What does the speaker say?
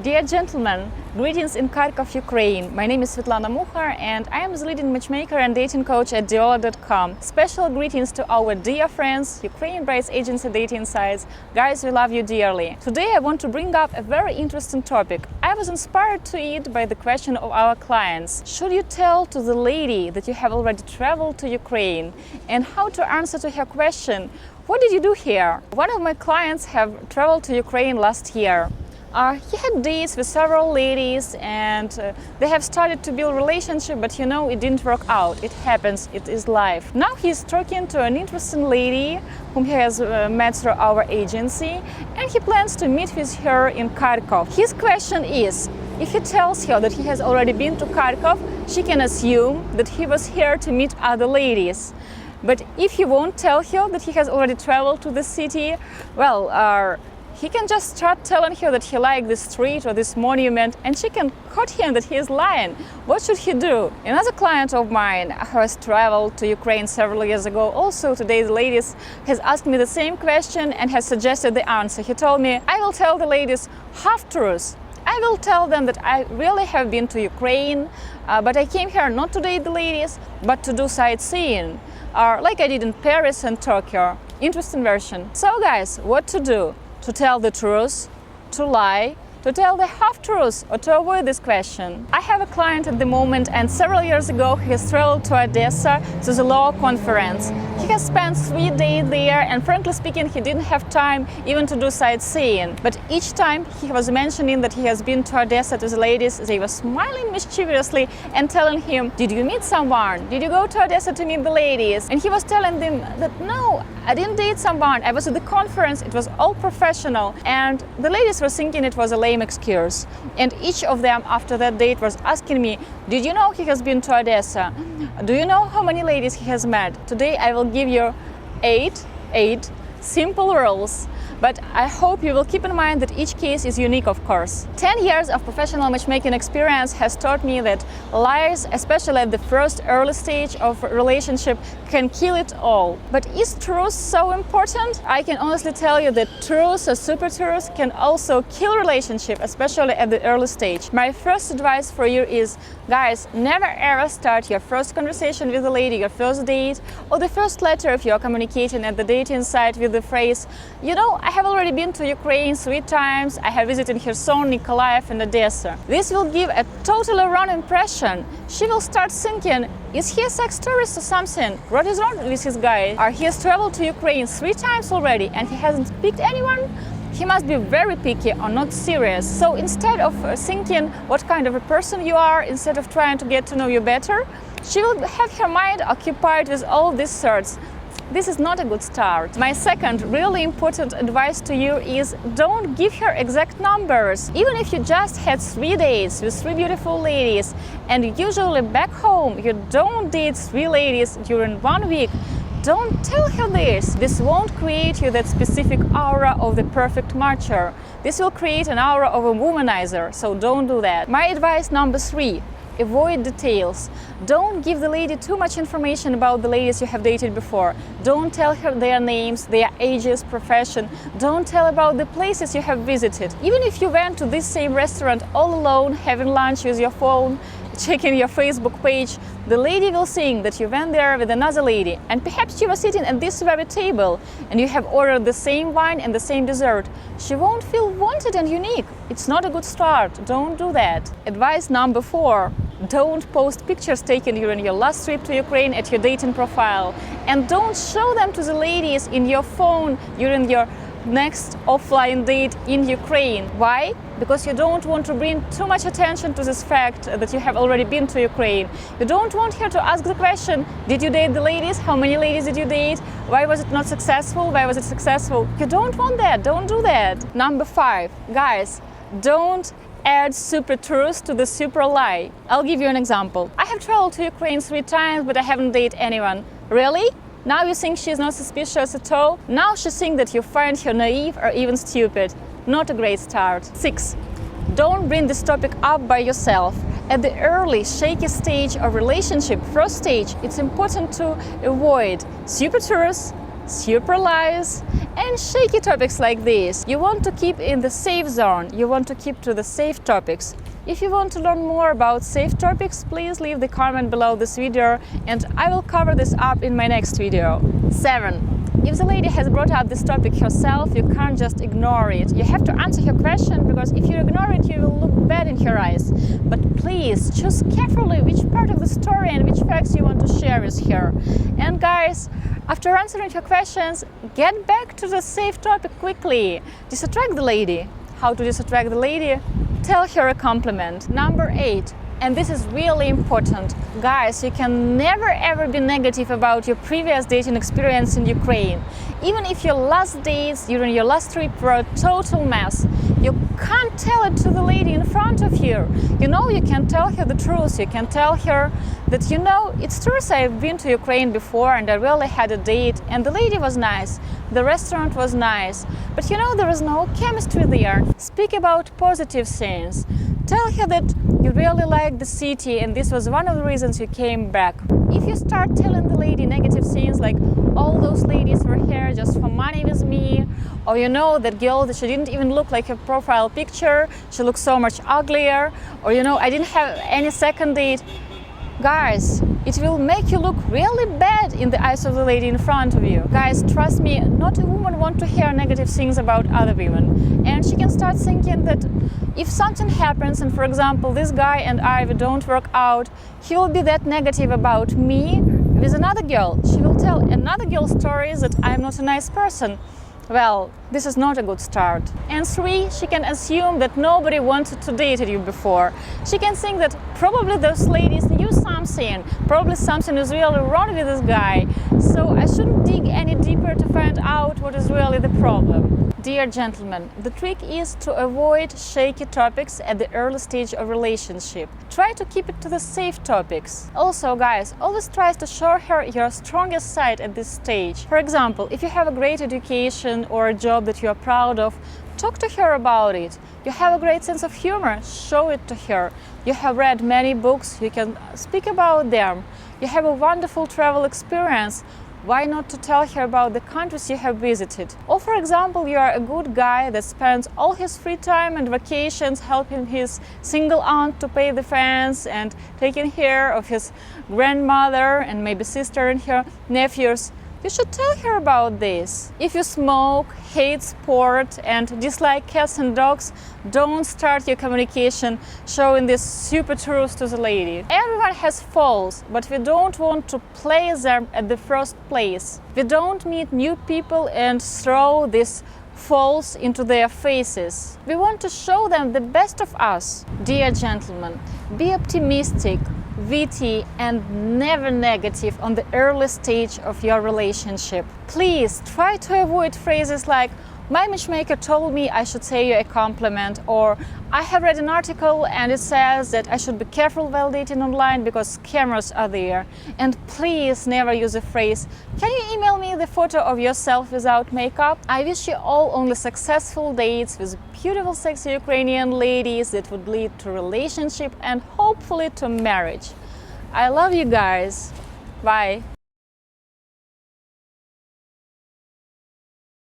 Dear gentlemen, greetings in Kharkov, Ukraine. My name is Svetlana and I am the leading matchmaker and dating coach at Diolli.com. Special greetings to our dear friends, Ukrainian brides agency dating sites. Guys, we love you dearly. Today I want to bring up a very interesting topic. I was inspired to it by the question of our clients. Should you tell to the lady that you have already traveled to Ukraine? And how to answer to her question, what did you do here? One of my clients have traveled to Ukraine last year. He had dates with several ladies and they have started to build a relationship, but it didn't work out. It happens, it is life. Now he's talking to an interesting lady whom he has met through our agency, and he plans to meet with her in Kharkov. His question is, if he tells her that he has already been to Kharkov, she can assume that he was here to meet other ladies. But if he won't tell her that he has already traveled to the city, well, he can just start telling her that he likes this street or this monument, and she can quote him that he is lying. What should he do? Another client of mine who has traveled to Ukraine several years ago, also today's ladies, has asked me the same question and has suggested the answer. He told me, I will tell the ladies half-truths. I will tell them that I really have been to Ukraine, but I came here not to date the ladies, but to do sightseeing, like I did in Paris and Tokyo. Interesting version. So guys, what to do? To tell the truth, to lie, to tell the half-truth, or to avoid this question. I have a client at the moment, and several years ago he has traveled to Odessa to the law conference. He has spent 3 days there, and frankly speaking, he didn't have time even to do sightseeing. But each time he was mentioning that he has been to Odessa to the ladies, they were smiling mischievously and telling him, did you meet someone? Did you go to Odessa to meet the ladies? And he was telling them that no, I didn't date someone, I was at the conference, it was all professional. And the ladies were thinking it was a lame excuse. And each of them after that date was asking me, did you know he has been to Odessa? Do you know how many ladies he has met? Today I will give you eight simple rules. But I hope you will keep in mind that each case is unique, of course. 10 years of professional matchmaking experience has taught me that lies, especially at the first early stage of a relationship, can kill it all. But is truth so important? I can honestly tell you that truth or super truth can also kill relationship, especially at the early stage. My first advice for you is, guys, never ever start your first conversation with a lady, your first date, or the first letter if you are communicating at the dating site with the phrase, I have already been to Ukraine 3 times, I have visited Kherson, Nikolaev and Odessa. This will give a totally wrong impression. She will start thinking, is he a sex tourist or something? What is wrong with this guy? He has traveled to Ukraine 3 times already and he hasn't picked anyone? He must be very picky or not serious. So instead of thinking what kind of a person you are, instead of trying to get to know you better, she will have her mind occupied with all these thoughts. This is not a good start. My second really important advice to you is don't give her exact numbers. Even if you just had 3 dates with 3 beautiful ladies and usually back home you don't date 3 ladies during 1 week, don't tell her this. This won't create you that specific aura of the perfect matcher. This will create an aura of a womanizer, so don't do that. My advice number 3. Avoid details. Don't give the lady too much information about the ladies you have dated before. Don't tell her their names, their ages, profession. Don't tell about the places you have visited. Even if you went to this same restaurant all alone, having lunch with your phone, checking your Facebook page, the lady will think that you went there with another lady, and perhaps you were sitting at this very table and you have ordered the same wine and the same dessert. She won't feel wanted and unique. It's not a good start. Don't do that. Advice number 4. Don't post pictures taken during your last trip to Ukraine at your dating profile, and don't show them to the ladies in your phone during your next offline date in Ukraine. Why? Because you don't want to bring too much attention to this fact that you have already been to Ukraine. You don't want her to ask the question, did you date the ladies? How many ladies did you date? Why was it not successful? Why was it successful? You don't want that. Don't do that. Number 5. Guys, don't add super truth to the super lie. I'll give you an example. I have traveled to Ukraine 3 times, but I haven't dated anyone. Really? Now you think she's not suspicious at all? Now she thinks that you find her naive or even stupid. Not a great start. 6. Don't bring this topic up by yourself. At the early, shaky stage of relationship, first stage, it's important to avoid super truth, super lies, and shaky topics like this. You want to keep in the safe zone, you want to keep to the safe topics. If you want to learn more about safe topics, please leave the comment below this video and I will cover this up in my next video. 7. If the lady has brought up this topic herself, you can't just ignore it. You have to answer her question, because if you ignore it, you will look bad in her eyes. But please choose carefully which part of the story and which facts you want to share with her. And guys, after answering her questions, get back to the safe topic quickly. Disattract the lady. How to disattract the lady? Tell her a compliment. Number 8. And this is really important. Guys, you can never ever be negative about your previous dating experience in Ukraine. Even if your last dates during your last trip were a total mess, you can't tell it to the lady in front of you. You know, you can tell her the truth. You can tell her that, you know, it's true, I've been to Ukraine before and I really had a date and the lady was nice, the restaurant was nice, but you know, there is no chemistry there. Speak about positive things. Tell her that you really like the city and this was one of the reasons you came back. If you start telling the lady negative things like, all those ladies were here just for money with me, or you know, that girl, that she didn't even look like her profile picture, she looks so much uglier, or you know, I didn't have any second date. Guys, it will make you look really bad in the eyes of the lady in front of you. Guys, trust me, not a woman wants to hear negative things about other women. And she can start thinking that if something happens and, for example, this guy and I, we don't work out, he will be that negative about me with another girl. She will tell another girl stories that I'm not a nice person. Well, this is not a good start. And 3, she can assume that nobody wanted to date you before. She can think that probably those ladies knew something, probably something is really wrong with this guy, so I shouldn't dig any deeper to find out what is really the problem. Dear gentlemen, the trick is to avoid shaky topics at the early stage of relationship. Try to keep it to the safe topics. Also, guys, always try to show her your strongest side at this stage. For example, if you have a great education or a job that you are proud of, talk to her about it. You have a great sense of humor, show it to her. You have read many books, you can speak about them. You have a wonderful travel experience. Why not to tell her about the countries you have visited? Or for example, you are a good guy that spends all his free time and vacations helping his single aunt to pay the fence and taking care of his grandmother and maybe sister and her nephews. You should tell her about this. If you smoke, hate sport and dislike cats and dogs, don't start your communication showing this super truth to the lady. Everyone has faults, but we don't want to play them at the first place. We don't meet new people and throw these faults into their faces. We want to show them the best of us. Dear gentlemen, be optimistic, witty and never negative on the early stage of your relationship. Please try to avoid phrases like, my matchmaker told me I should say you a compliment, or I have read an article and it says that I should be careful while dating online because cameras are there. And please never use a phrase, can you email me the photo of yourself without makeup? I wish you all only successful dates with beautiful sexy Ukrainian ladies that would lead to relationship and hopefully to marriage. I love you guys. Bye.